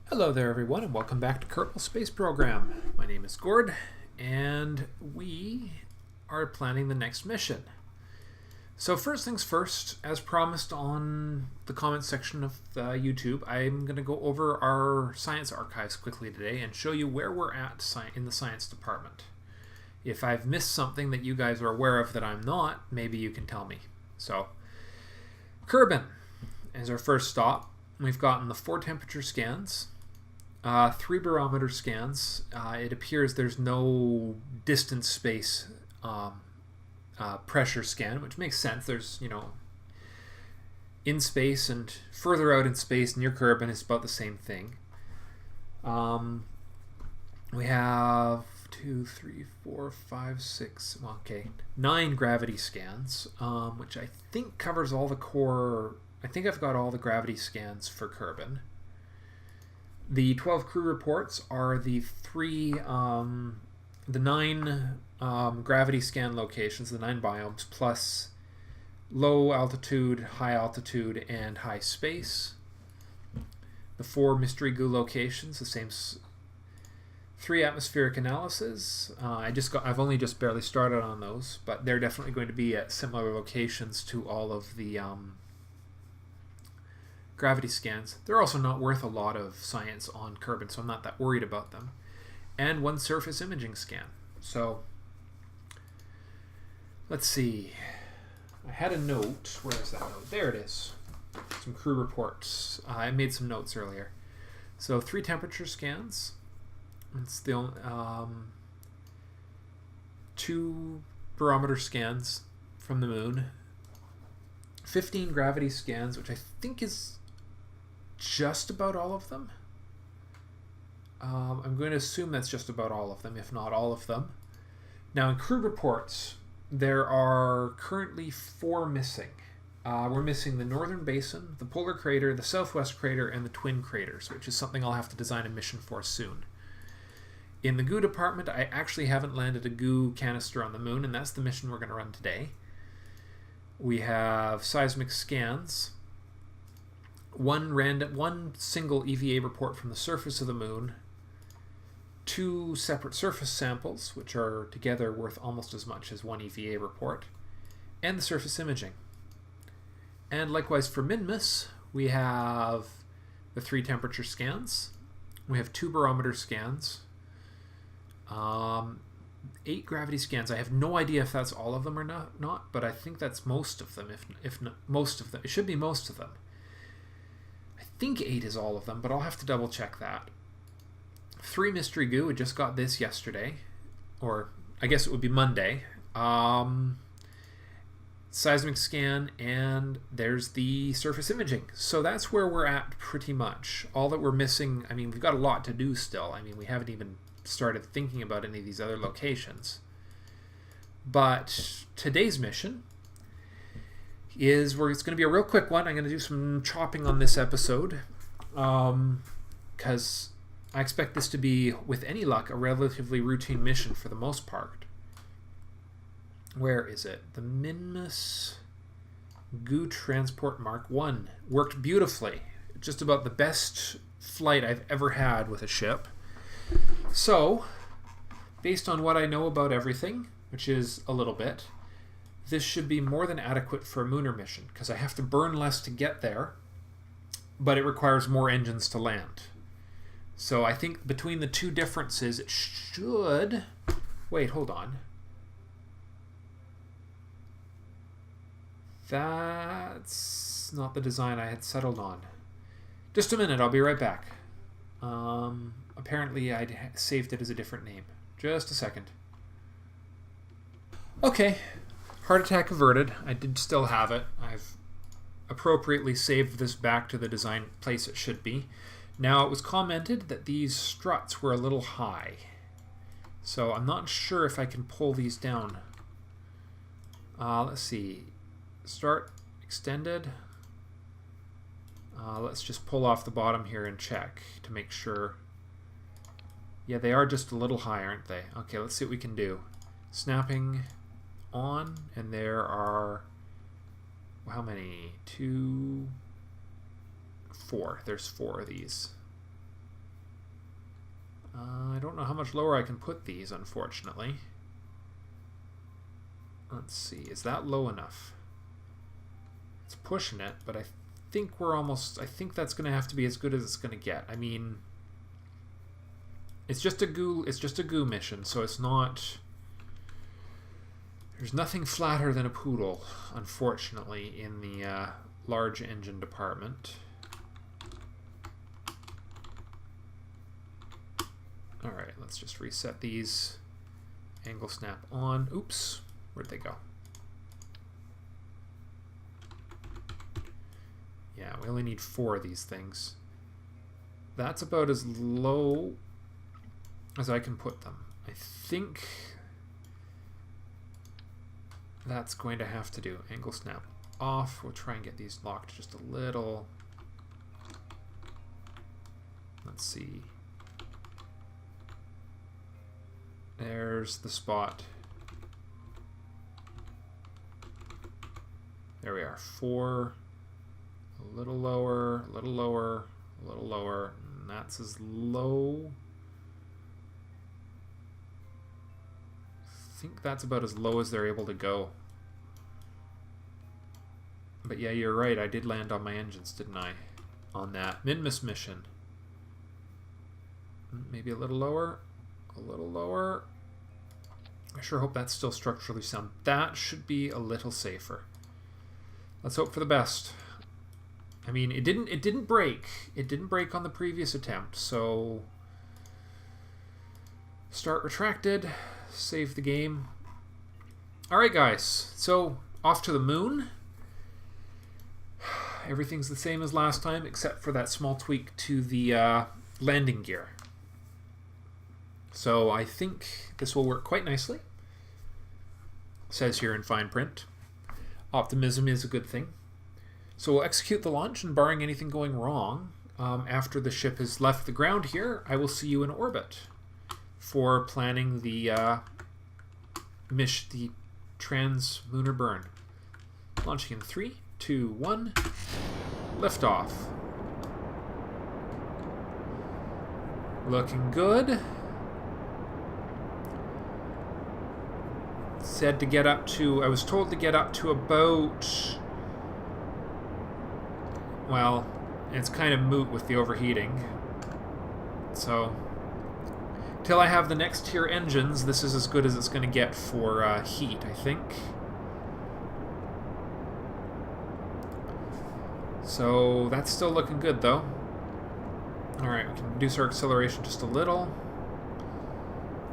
Hello there everyone and welcome back to Kerbal Space Program. My name is Gord and we are planning the next mission. So first things first, as promised on the comments section of YouTube, I'm going to go over our science archives quickly today and show you where we're at in the science department. If I've missed something that you guys are aware of that I'm not, maybe you can tell me. So, Kerbin is our first stop. We've gotten the 4 temperature scans. 3 barometer scans. It appears there's no distance space pressure scan, which makes sense. There's, in space and further out in space near Kerbin is about the same thing. We have 9 gravity scans, which I think covers all the core. I think I've got all the gravity scans for Kerbin. The 12 crew reports are the 9 gravity scan locations, the 9 biomes, plus low altitude, high altitude, and high space. The 4 mystery goo locations, the same 3 atmospheric analysis. I've only just barely started on those, but they're definitely going to be at similar locations to all of the gravity scans. They're also not worth a lot of science on Kerbin, so I'm not that worried about them. And 1 surface imaging scan. So, let's see. I had a note. Where is that note? There it is. Some crew reports. I made some notes earlier. So, 3 temperature scans. It's the only, 2 barometer scans from the moon. 15 gravity scans, which I think is just about all of them. I'm going to assume that's just about all of them, if not all of them. Now, in crew reports, there are currently 4 missing. We're missing the northern basin, the polar crater, the southwest crater, and the twin craters, which is something I'll have to design a mission for soon. In the goo department, I actually haven't landed a goo canister on the moon, and that's the mission we're going to run today. We have seismic scans. One single EVA report from the surface of the moon, 2 separate surface samples, which are together worth almost as much as 1 EVA report, and the surface imaging. And likewise for Minmus, we have the 3 temperature scans, we have 2 barometer scans, 8 gravity scans. I have no idea if that's all of them or not, but I think that's most of them, if not most of them. It should be most of them. I think 8 is all of them, but I'll have to double check that. 3 mystery goo, we just got this yesterday, or I guess it would be Monday. Seismic scan, and there's the surface imaging. So that's where we're at pretty much. All that we're missing, we've got a lot to do still. We haven't even started thinking about any of these other locations. But today's mission it's going to be a real quick one. I'm going to do some chopping on this episode because I expect this to be, with any luck, a relatively routine mission for the most part. Where is it? The Minmus Goo Transport Mark 1 worked beautifully. Just about the best flight I've ever had with a ship. So, based on what I know about everything, which is a little bit, this should be more than adequate for a Mooner mission, because I have to burn less to get there, but it requires more engines to land. So I think between the 2 differences, it should... Wait, hold on. That's not the design I had settled on. Just a minute, I'll be right back. Apparently I'd saved it as a different name. Just a second. Okay. Heart attack averted. I did still have it. I've appropriately saved this back to the design place it should be. Now, it was commented that these struts were a little high. So I'm not sure if I can pull these down. Let's see. Start extended. Let's just pull off the bottom here and check to make sure. Yeah, they are just a little high, aren't they? Okay, let's see what we can do. Snapping on, and there are, how many? 2, 4. There's 4 of these. I don't know how much lower I can put these, unfortunately. Let's see, is that low enough? It's pushing it, but I think we're almost... I think that's going to have to be as good as it's going to get. I mean, it's just a goo mission, so it's not... There's nothing flatter than a poodle, unfortunately, in the large engine department. Alright, let's just reset these. Angle snap on. Oops, where'd they go? Yeah, we only need 4 of these things. That's about as low as I can put them. I think that's going to have to do. Angle snap off. We'll try and get these locked just a little. Let's see. There's the spot. There we are. 4. A little lower, a little lower, a little lower. And that's as low. I think that's about as low as they're able to go. But yeah, you're right. I did land on my engines, didn't I? On that Minmus mission. Maybe a little lower. A little lower. I sure hope that's still structurally sound. That should be a little safer. Let's hope for the best. I mean, it didn't break. It didn't break on the previous attempt, so start retracted, save the game. All right, guys. So off to the moon. Everything's the same as last time, except for that small tweak to the landing gear. So I think this will work quite nicely. It says here in fine print. Optimism is a good thing. So we'll execute the launch, and barring anything going wrong, after the ship has left the ground here, I will see you in orbit for planning the trans-lunar burn. Launching in 3, 2, 1, liftoff. Looking good. Said to get up to, I was told to get up to about, well, it's kind of moot with the overheating. So, till I have the next tier engines, this is as good as it's going to get for heat, I think. So, that's still looking good, though. Alright, we can reduce our acceleration just a little.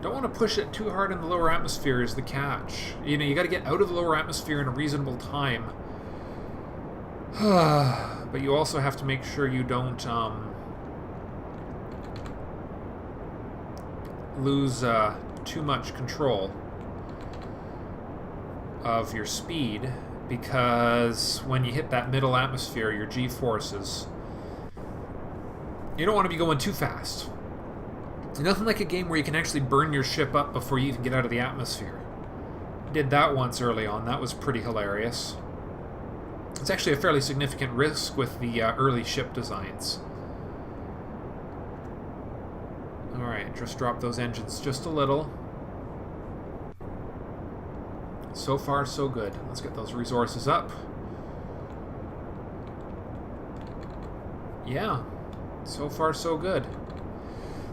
Don't want to push it too hard in the lower atmosphere is the catch. You know, you got to get out of the lower atmosphere in a reasonable time. But you also have to make sure you don't lose too much control of your speed, because when you hit that middle atmosphere, your G-forces, you don't want to be going too fast. Nothing like a game where you can actually burn your ship up before you even get out of the atmosphere. Did that once early on. That was pretty hilarious. It's actually a fairly significant risk with the early ship designs. Alright, just drop those engines just a little. So far, so good. Let's get those resources up. Yeah, so far, so good.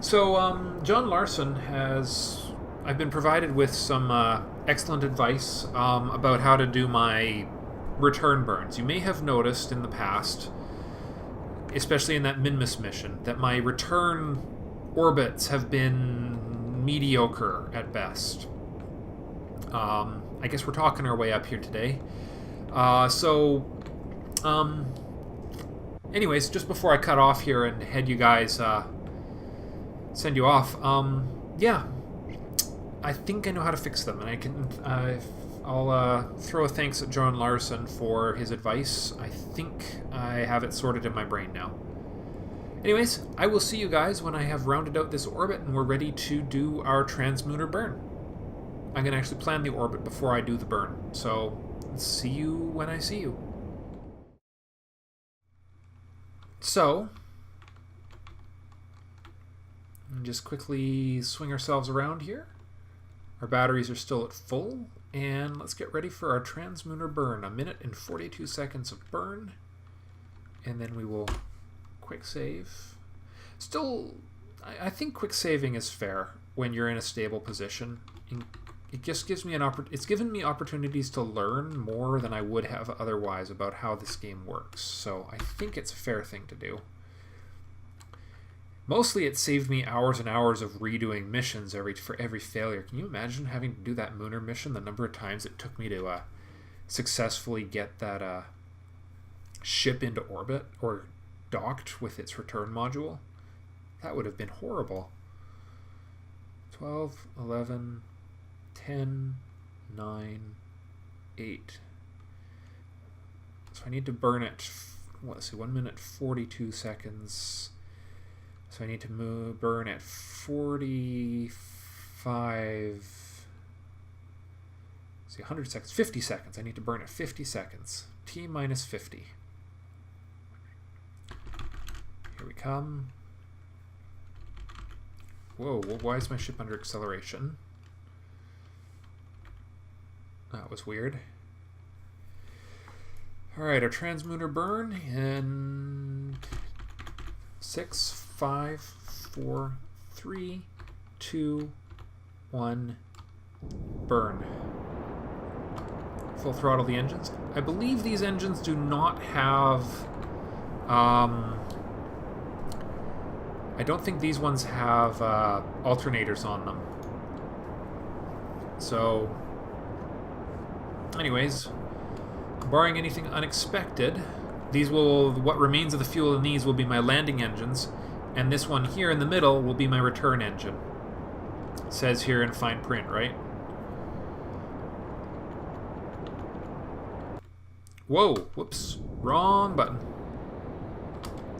So, John Larson has... I've been provided with some excellent advice about how to do my return burns. You may have noticed in the past, especially in that Minmus mission, that my return orbits have been mediocre at best. I guess we're talking our way up here today. Anyways, just before I cut off here and head you guys... send you off. Yeah, I think I know how to fix them, and I can. I'll throw a thanks at John Larson for his advice. I think I have it sorted in my brain now. Anyways, I will see you guys when I have rounded out this orbit and we're ready to do our translunar burn. I'm gonna actually plan the orbit before I do the burn. So, see you when I see you. So. And just quickly swing ourselves around here. Our batteries are still at full. And let's get ready for our translunar burn. 1 minute and 42 seconds of burn. And then we will quick save. Still, I think quick saving is fair when you're in a stable position. It just gives me it's given me opportunities to learn more than I would have otherwise about how this game works. So I think it's a fair thing to do. Mostly it saved me hours and hours of redoing missions for every failure. Can you imagine having to do that Mooner mission, the number of times it took me to successfully get that ship into orbit or docked with its return module? That would have been horrible. 12, 11, 10, 9, 8. So I need to burn it, let's see, 1 minute 42 seconds. So I need to burn at 45, see, 100 seconds, 50 seconds. I need to burn at 50 seconds. T minus 50. Here we come. Whoa, why is my ship under acceleration? That was weird. Alright, our translunar burn in 6, 5, 4, 3, 2, 1, burn. Full throttle the engines. I believe these engines do not have... I don't think these ones have alternators on them. So, anyways, barring anything unexpected, what remains of the fuel in these will be my landing engines, and this one here in the middle will be my return engine. It says here in fine print, right? Whoa, whoops, wrong button.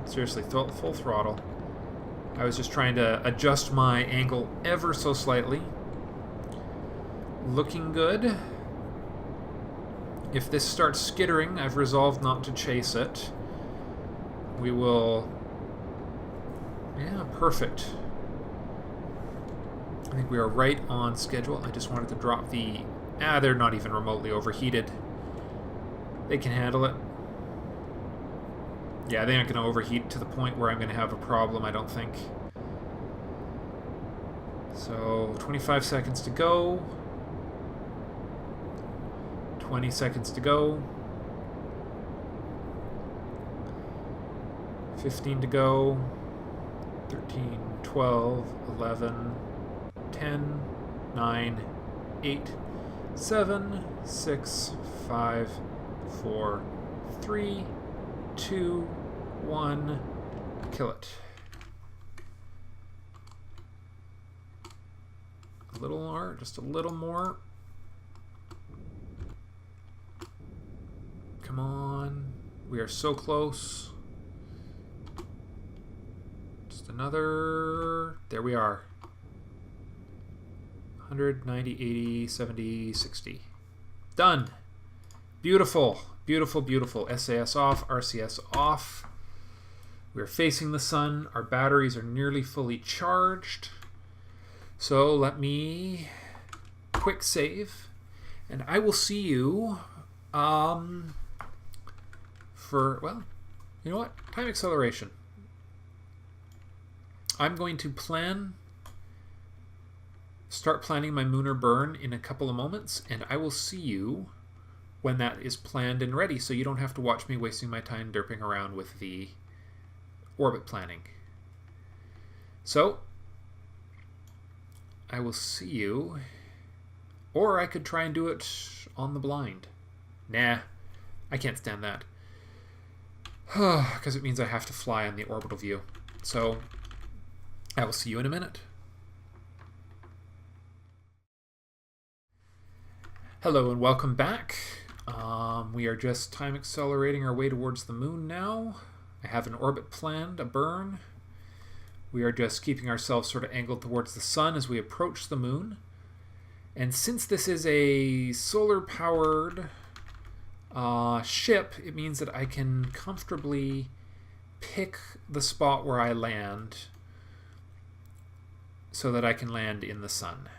Seriously, full throttle. I was just trying to adjust my angle ever so slightly. Looking good. If this starts skittering, I've resolved not to chase it. We will... Yeah, perfect. I think we are right on schedule. I just wanted to drop the... they're not even remotely overheated. They can handle it. Yeah, they aren't going to overheat to the point where I'm going to have a problem, I don't think. So, 25 seconds to go. 20 seconds to go. 15 to go. 13, 12, 11, 10, 9, 8, 7, 6, 5, 4, 3, 2, 1. Kill it. A little more, just a little more. Come on. We are so close. Just another... There we are. 100, 90, 80, 70, 60. Done. Beautiful. Beautiful, beautiful. SAS off, RCS off. We're facing the sun. Our batteries are nearly fully charged. So let me quick save. And I will see you for, well, you know what? Time acceleration. I'm going to start planning my Mooner burn in a couple of moments, and I will see you when that is planned and ready, so you don't have to watch me wasting my time derping around with the orbit planning. So, I will see you, or I could try and do it on the blind. Nah, I can't stand that. Because it means I have to fly on the orbital view. So, I will see you in a minute. Hello and welcome back. We are just time accelerating our way towards the moon now. I have an orbit planned, a burn. We are just keeping ourselves sort of angled towards the sun as we approach the moon. And since this is a solar-powered ship, it means that I can comfortably pick the spot where I land so that I can land in the sun,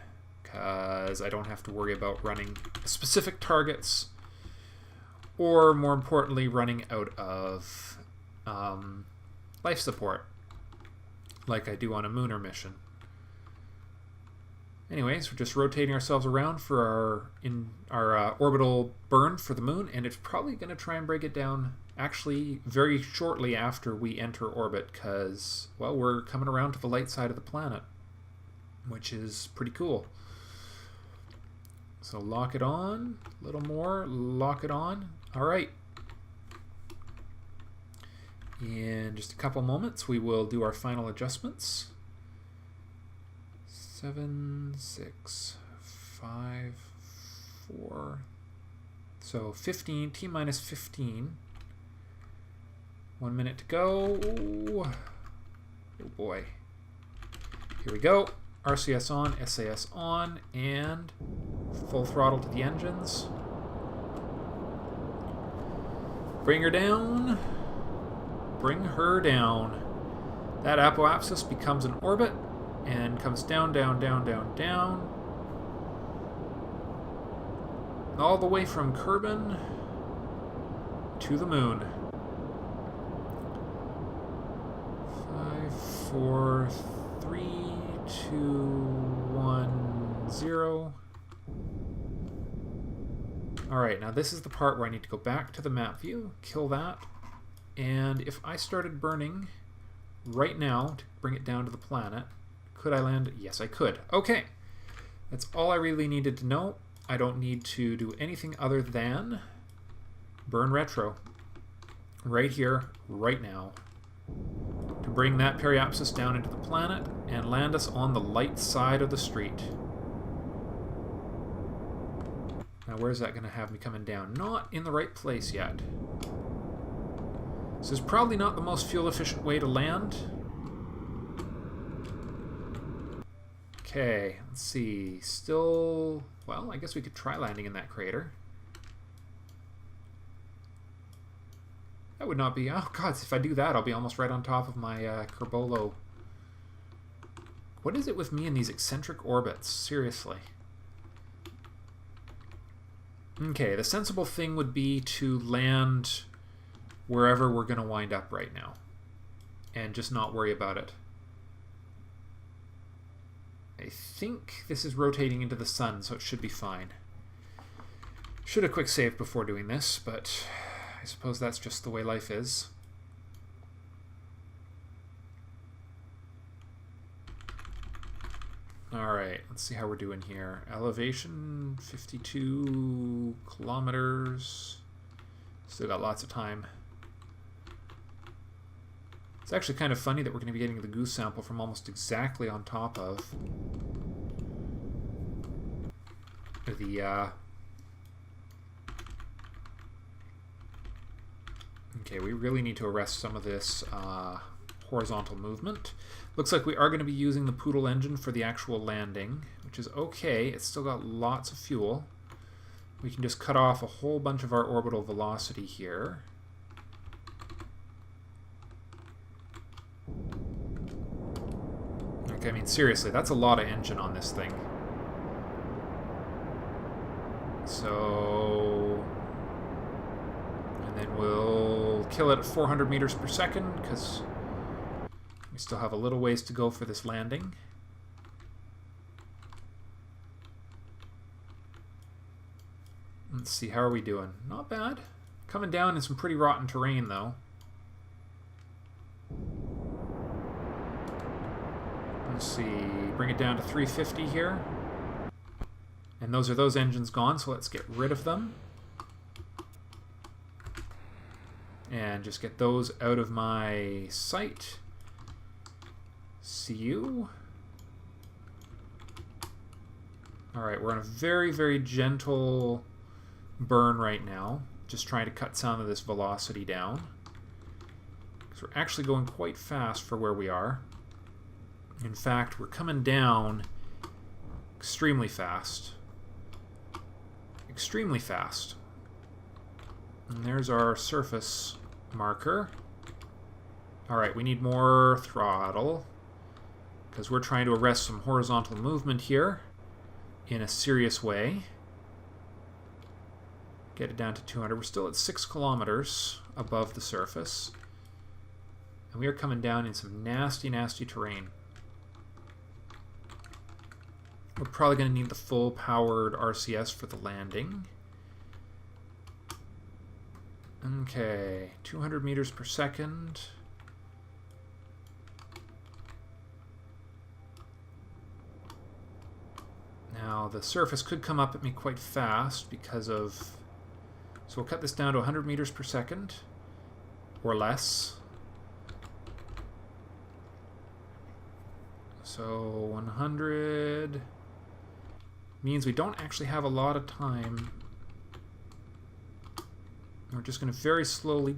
because I don't have to worry about running specific targets, or more importantly, running out of life support, like I do on a Mooner mission. Anyways, we're just rotating ourselves around for our orbital burn for the moon, and it's probably going to try and break it down actually very shortly after we enter orbit, because, well, we're coming around to the light side of the planet, which is pretty cool. So lock it on, a little more, lock it on. All right. In just a couple moments, we will do our final adjustments. 7, 6, 5, 4. So 15, T minus 15. 1 minute to go. Oh boy. Here we go. RCS on, SAS on, and full throttle to the engines. Bring her down. Bring her down. That apoapsis becomes an orbit and comes down, down, down, down, down. All the way from Kerbin to the moon. 5, 4, 3, 2, 1, 0. Alright, now this is the part where I need to go back to the map view, kill that, and if I started burning right now to bring it down to the planet, could I land? Yes, I could. Okay, that's all I really needed to know. I don't need to do anything other than burn retro right here, right now, to bring that periapsis down into the planet and land us on the light side of the street. Now where's that going to have me coming down? Not in the right place yet. This is probably not the most fuel efficient way to land. Okay, let's see. Still, well, I guess we could try landing in that crater. That would not be, oh god, if I do that, I'll be almost right on top of my Kerbal. What is it with me in these eccentric orbits? Seriously. Okay, the sensible thing would be to land wherever we're going to wind up right now, and just not worry about it. I think this is rotating into the sun, so it should be fine. Should have quick saved before doing this, but I suppose that's just the way life is. Alright, let's see how we're doing here. Elevation, 52 kilometers. Still got lots of time. It's actually kind of funny that we're going to be getting the goose sample from almost exactly on top of the okay, we really need to arrest some of this horizontal movement. Looks like we are going to be using the Poodle engine for the actual landing, which is okay. It's still got lots of fuel. We can just cut off a whole bunch of our orbital velocity here. Okay, I mean, seriously, that's a lot of engine on this thing. So, and then we'll kill it at 400 meters per second, because we still have a little ways to go for this landing. Let's see, how are we doing? Not bad. Coming down in some pretty rotten terrain, though. Let's see, bring it down to 350 here. And those are those engines gone, so let's get rid of them. And just get those out of my sight. See you. Alright, we're on a very, very gentle burn right now. Just trying to cut some of this velocity down. Because we're actually going quite fast for where we are. In fact, we're coming down extremely fast. Extremely fast. And there's our surface marker. Alright, we need more throttle. because we're trying to arrest some horizontal movement here in a serious way. Get it down to 200. We're still at 6 kilometers above the surface. And we are coming down in some nasty, nasty terrain. We're probably going to need the full-powered RCS for the landing. Okay, 200 meters per second. Now, the surface could come up at me quite fast because of... So we'll cut this down to 100 meters per second, or less. So 100 means we don't actually have a lot of time. We're just going to very slowly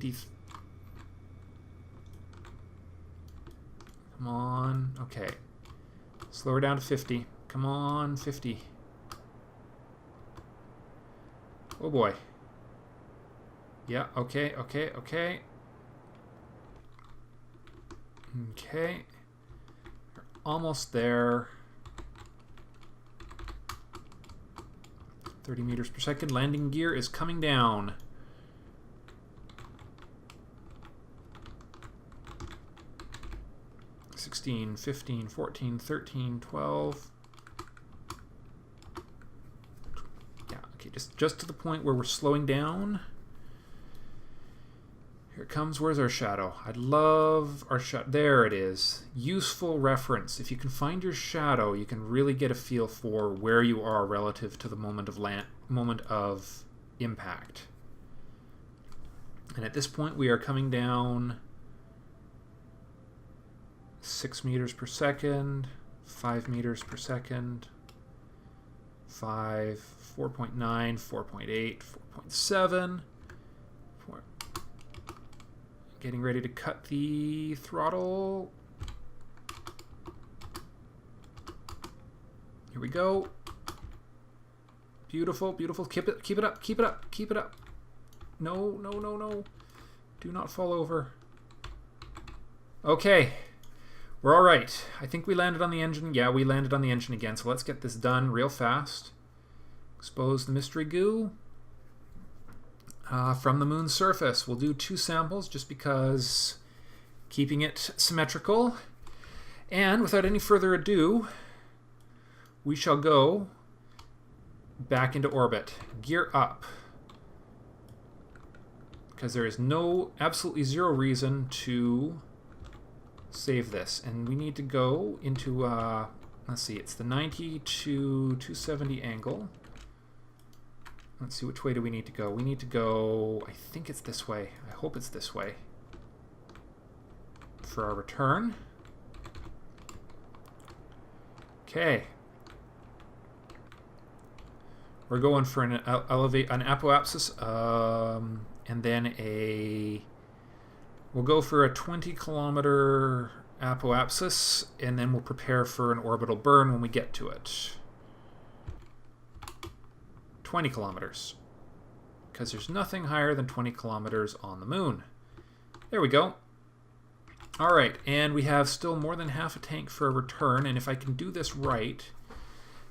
Come on. Okay. Slow her down to 50. Come on, 50. Oh boy. Yeah, okay, okay, okay. Okay. We're almost there. 30 meters per second. Landing gear is coming down. $16, $15, $14, $13, $12. Yeah, okay, just to the point where we're slowing down. Here it comes. Where's our shadow? I'd love our shadow. There it is. Useful reference. If you can find your shadow, you can really get a feel for where you are relative to the moment of impact. And at this point, we are coming down 6 meters per second, 5 meters per second, 5, 4.9, 4.8, 4.7. Getting ready to cut the throttle. Here we go. Beautiful, beautiful. Keep it up, keep it up, keep it up. No, no, no, no. Do not fall over. Okay. We're all right. I think we landed on the engine. Yeah, we landed on the engine again. So let's get this done real fast. Expose the mystery goo. From the moon's surface. We'll do 2 samples just because keeping it symmetrical. And without any further ado, we shall go back into orbit. Gear up. Because there is absolutely zero reason to save this. And we need to go into, let's see, it's the 90 to 270 angle. Let's see, which way do we need to go? We need to go, I think it's this way. I hope it's this way. For our return. Okay. We're going for an apoapsis, and then we'll go for a 20-kilometer apoapsis, and then we'll prepare for an orbital burn when we get to it. 20 kilometers. Because there's nothing higher than 20 kilometers on the moon. There we go. Alright, and we have still more than half a tank for a return, and if I can do this right,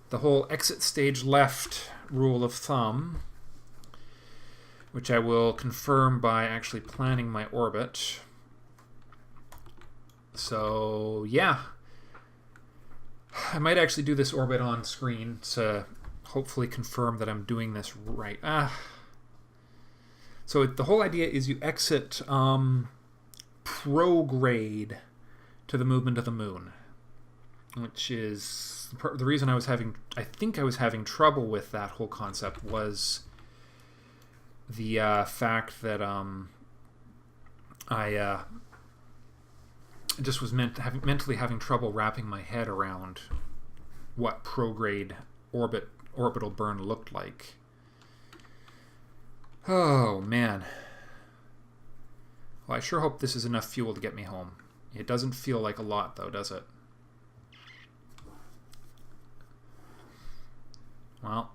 the whole exit stage left rule of thumb, which I will confirm by actually planning my orbit. So, yeah. I might actually do this orbit on screen to hopefully confirm that I'm doing this right. So the whole idea is you exit prograde to the movement of the moon, which is the reason I think I was having trouble with that whole concept was the fact that I just was mentally having trouble wrapping my head around what prograde orbital burn looked like. Oh, man. Well, I sure hope this is enough fuel to get me home. It doesn't feel like a lot, though, does it? Well,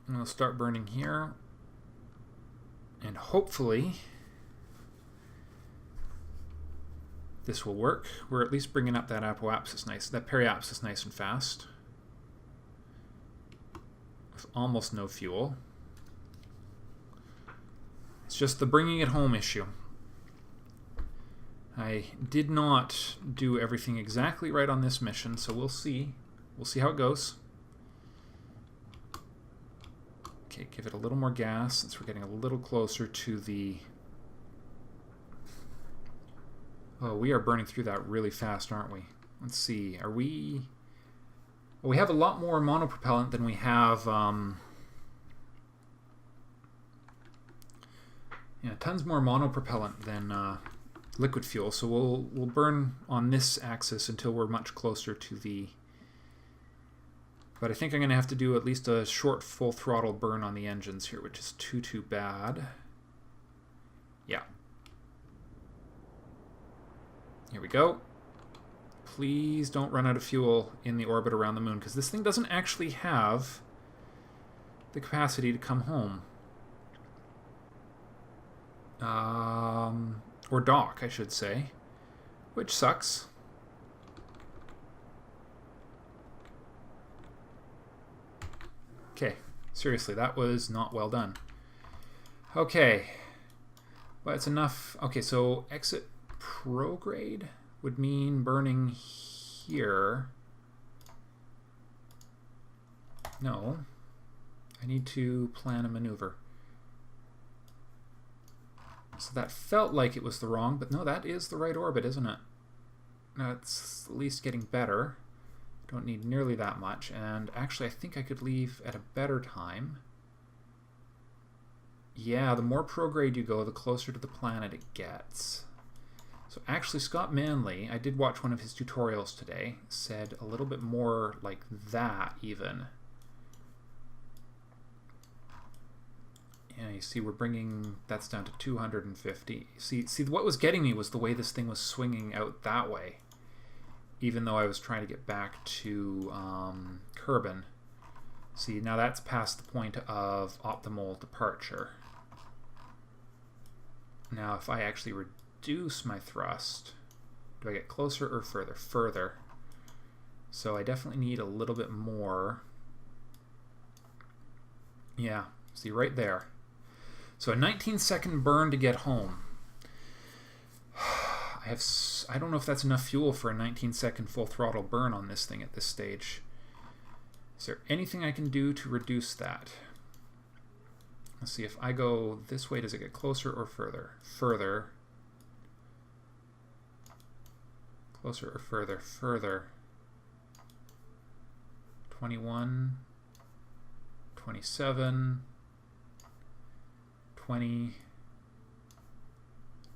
I'm going to start burning here. And hopefully this will work. We're at least bringing up that apoapsis nice, that periapsis nice and fast. With almost no fuel. It's just the bringing it home issue. I did not do everything exactly right on this mission, so we'll see. We'll see how it goes. Okay, give it a little more gas since we're getting a little closer to the... Oh, we are burning through that really fast, aren't we? Let's see, are we... Well, we have a lot more monopropellant than we have... Yeah, tons more monopropellant than liquid fuel, so we'll burn on this axis until we're much closer to the... But I think I'm going to have to do at least a short full throttle burn on the engines here, which is too bad. Yeah. Here we go. Please don't run out of fuel in the orbit around the moon, because this thing doesn't actually have the capacity to come home. Or dock, I should say, which sucks. Okay, seriously, that was not well done. Okay, well, it's enough. Okay, so exit prograde would mean burning here. No, I need to plan a maneuver. So that felt like it was the wrong, but no, that is the right orbit, isn't it? That's at least getting better. Don't need nearly that much, and actually I think I could leave at a better time. Yeah, the more prograde you go, the closer to the planet it gets. So actually Scott Manley, I did watch one of his tutorials today, said a little bit more like that even. Yeah, you see we're bringing, that's down to 250. See, what was getting me was the way this thing was swinging out that way. Even though I was trying to get back to Kerbin. See, now that's past the point of optimal departure. Now, if I actually reduce my thrust, do I get closer or further? Further. So I definitely need a little bit more. Yeah, see right there. So a 19-second burn to get home. I don't know if that's enough fuel for a 19-second full throttle burn on this thing at this stage. Is there anything I can do to reduce that? Let's see, if I go this way, does it get closer or further? Further. Closer or further? Further. 21, 27, 20,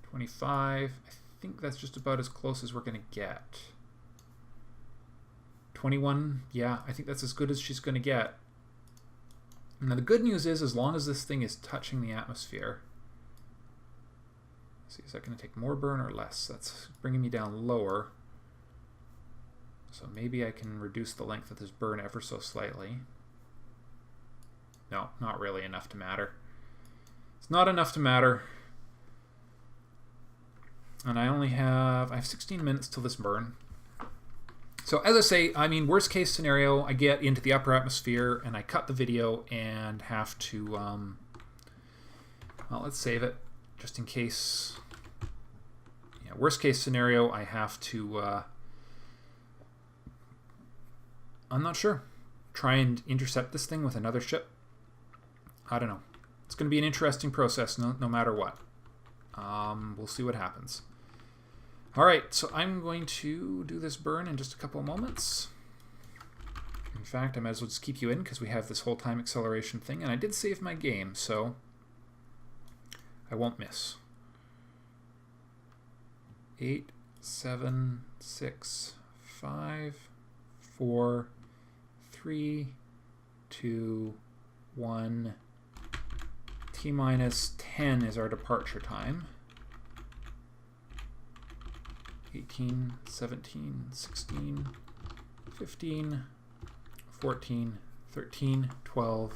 25. I think that's just about as close as we're going to get. 21, yeah, I think that's as good as she's going to get. Now the good news is, as long as this thing is touching the atmosphere, let's see, is that going to take more burn or less? That's bringing me down lower. So maybe I can reduce the length of this burn ever so slightly. No, not really enough to matter. It's not enough to matter. And I have 16 minutes till this burn. So as I say, I mean, worst case scenario, I get into the upper atmosphere and I cut the video and have to, well, let's save it just in case. Yeah, worst case scenario, I have to, I'm not sure, try and intercept this thing with another ship. I don't know. It's going to be an interesting process no matter what. We'll see what happens. All right, so I'm going to do this burn in just a couple of moments. In fact, I might as well just keep you in because we have this whole time acceleration thing, and I did save my game, so I won't miss. 8, 7, 6, 5, 4, 3, 2, 1. T-minus 10 is our departure time. 18, 17, 16, 15, 14, 13, 12,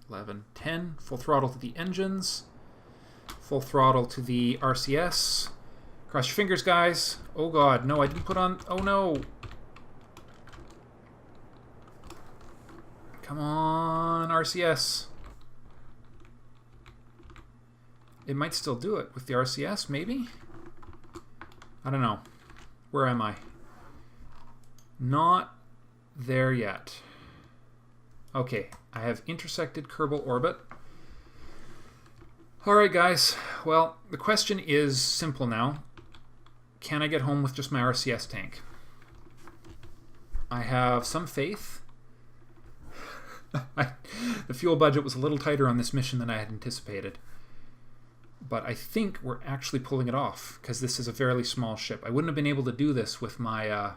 11, 10. Full throttle to the engines. Full throttle to the RCS. Cross your fingers, guys. Oh god, no, I didn't put on... Oh no! Come on, RCS. It might still do it with the RCS, maybe? I don't know. Where am I? Not there yet. Okay, I have intersected Kerbal orbit. Alright guys, well, the question is simple now. Can I get home with just my RCS tank? I have some faith. The fuel budget was a little tighter on this mission than I had anticipated. But I think we're actually pulling it off, because this is a fairly small ship. I wouldn't have been able to do this with my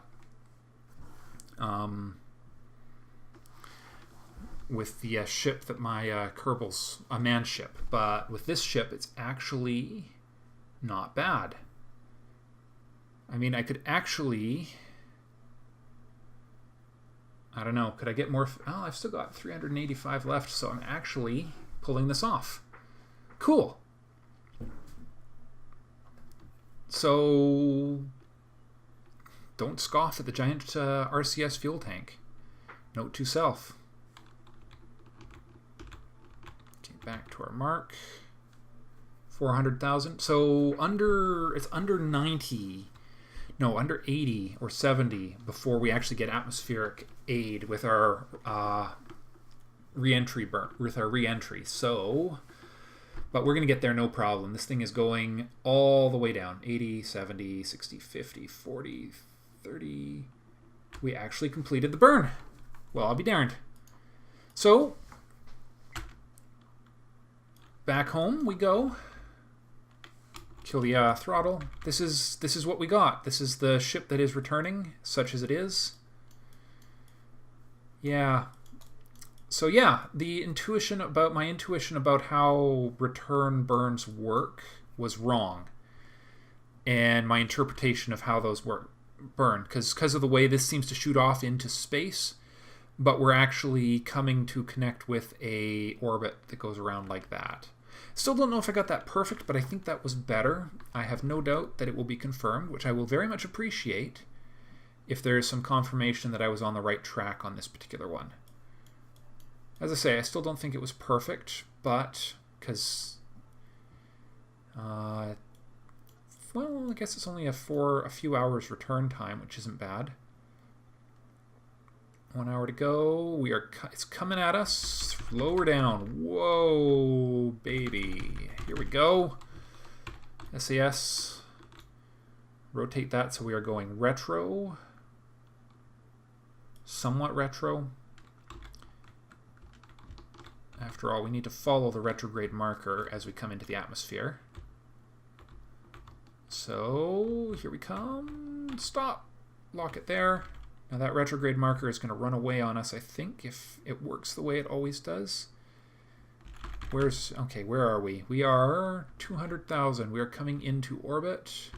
ship that my Kerbal's a manned ship. But with this ship, it's actually not bad. I mean, I could actually... I don't know. Could I get more? Oh, I've still got 385 left, so I'm actually pulling this off. Cool. So, don't scoff at the giant RCS fuel tank. Note to self. Okay, back to our mark. 400,000. So it's under 90. No, under 80 or 70 before we actually get atmospheric aid with our re-entry burn, with our re-entry. So, but we're going to get there no problem. This thing is going all the way down. 80, 70, 60, 50, 40, 30. We actually completed the burn. Well, I'll be darned. So, back home we go. Kill the throttle. This is what we got. This is the ship that is returning, such as it is. Yeah. So yeah, my intuition about how return burns work was wrong, and my interpretation of how those work burn, because of the way this seems to shoot off into space, but we're actually coming to connect with a orbit that goes around like that. Still don't know if I got that perfect, but I think that was better. I have no doubt that it will be confirmed, which I will very much appreciate if there is some confirmation that I was on the right track on this particular one. As I say, I still don't think it was perfect, but because, well, I guess it's only a few hours return time, which isn't bad. 1 hour to go. It's coming at us. Lower down. Whoa, baby. Here we go. SAS. Rotate that so we are going retro. Somewhat retro. After all, we need to follow the retrograde marker as we come into the atmosphere. So, here we come. Stop. Lock it there. Now that retrograde marker is going to run away on us, I think, if it works the way it always does. Okay, where are we? We are 200,000. We are coming into orbit.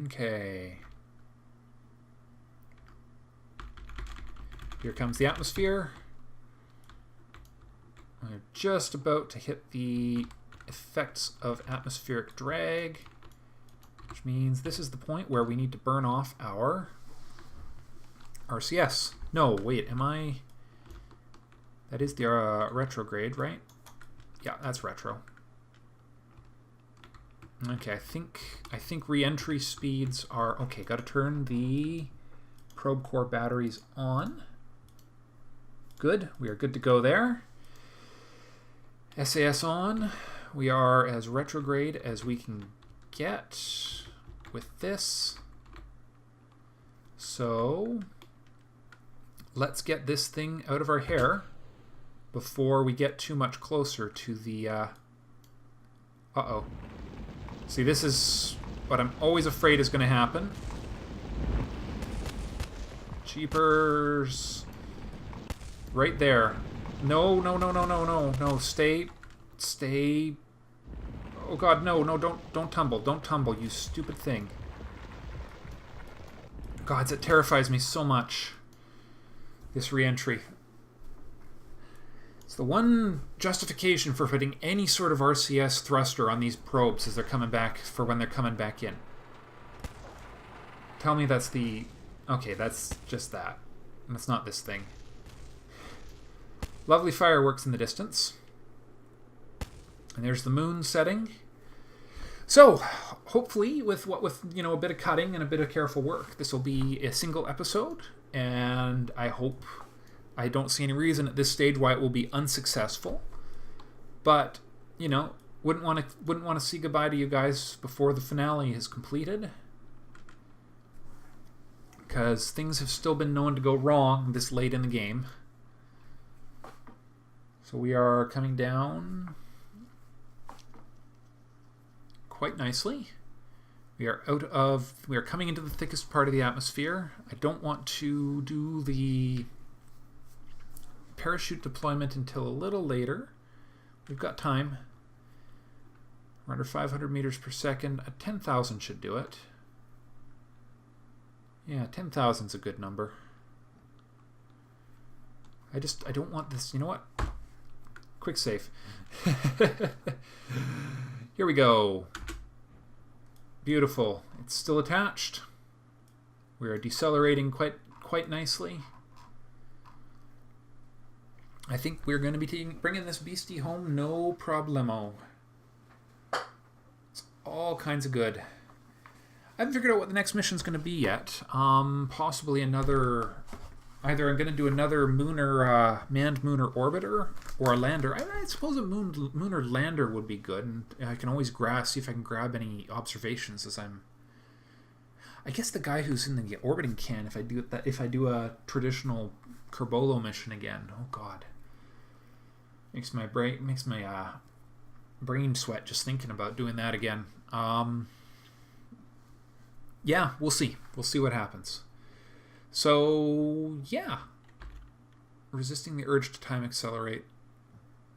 Okay. Here comes the atmosphere. We're just about to hit the effects of atmospheric drag, which means this is the point where we need to burn off our RCS. No, wait, am I... That is the retrograde, right? Yeah, that's retro. Okay, I think re-entry speeds are... Okay, got to turn the probe core batteries on. Good, we are good to go there. SAS on. We are as retrograde as we can get with this. So let's get this thing out of our hair before we get too much closer to the uh-oh. See, this is what I'm always afraid is going to happen. Jeepers. Right there. No, no, no, no, no, no, no. Stay. Oh god, no, no, don't tumble. Don't tumble, you stupid thing. God, it terrifies me so much. This re-entry. It's the one justification for putting any sort of RCS thruster on these probes as they're coming back, for when they're coming back in. Tell me that's the... Okay, that's just that. That's not this thing. Lovely fireworks in the distance. And there's the moon setting. So, hopefully, with a bit of cutting and a bit of careful work, this will be a single episode, and I don't see any reason at this stage why it will be unsuccessful. But, wouldn't want to say goodbye to you guys before the finale is completed, because things have still been known to go wrong this late in the game. So we are coming down quite nicely. We are coming into the thickest part of the atmosphere. I don't want to do the parachute deployment until a little later. We've got time. We're under 500 meters per second. 10,000 should do it. Yeah, 10,000 is a good number. I don't want this. You know what? Quick save. Here we go. Beautiful. It's still attached. We are decelerating quite nicely. I think we're going to be bringing this beastie home no problemo. It's all kinds of good. I haven't figured out what the next mission's going to be yet. Possibly another... Either I'm going to do another manned lunar orbiter or a lander. I suppose a lunar lander would be good, and I can always see if I can grab any observations as I'm... I guess the guy who's in the orbiting can, if I do a traditional Kerbal mission again. Oh God, makes my brain sweat just thinking about doing that again. Yeah, we'll see. We'll see what happens. So, yeah. Resisting the urge to time accelerate.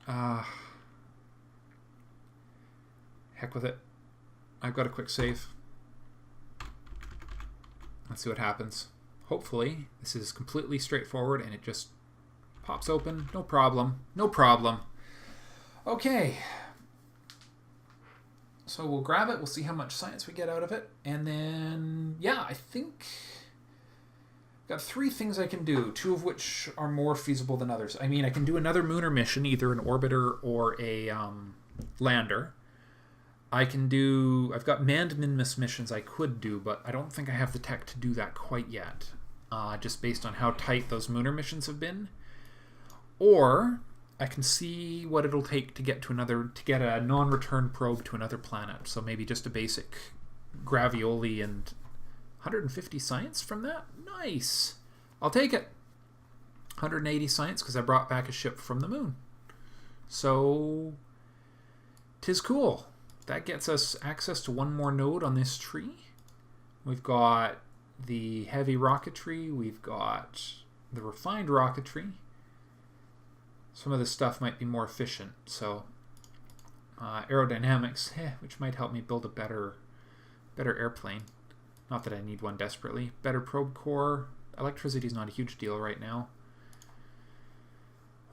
Heck with it. I've got a quick save. Let's see what happens. Hopefully, this is completely straightforward and it just pops open. No problem. No problem. Okay. So we'll grab it. We'll see how much science we get out of it. And then, yeah, I think... Got 3 things I can do, 2 of which are more feasible than others. I mean, I can do another lunar mission, either an orbiter or a lander. I've got manned Minmus missions I could do, but I don't think I have the tech to do that quite yet, just based on how tight those lunar missions have been. Or I can see what it'll take to get a non-return probe to another planet. So maybe just a basic gravioli and 150 science from that. Nice. I'll take it. 180 science because I brought back a ship from the moon. So, 'tis cool. That gets us access to one more node on this tree. We've got the heavy rocketry. We've got the refined rocketry. Some of this stuff might be more efficient. So, aerodynamics, which might help me build a better airplane. Not that I need one desperately. Better probe core. Electricity is not a huge deal right now.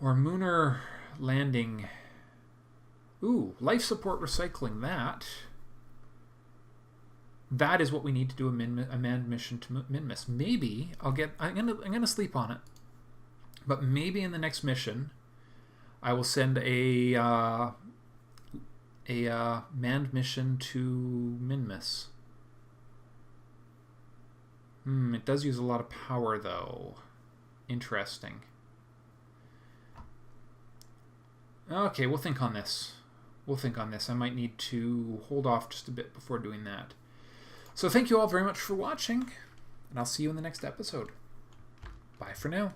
Or Mooner landing. Ooh, life support recycling. That is what we need to do a manned mission to Minmus. Maybe I'm gonna sleep on it. But maybe in the next mission, I will send a manned mission to Minmus. It does use a lot of power, though. Interesting. Okay, we'll think on this. I might need to hold off just a bit before doing that. So thank you all very much for watching, and I'll see you in the next episode. Bye for now.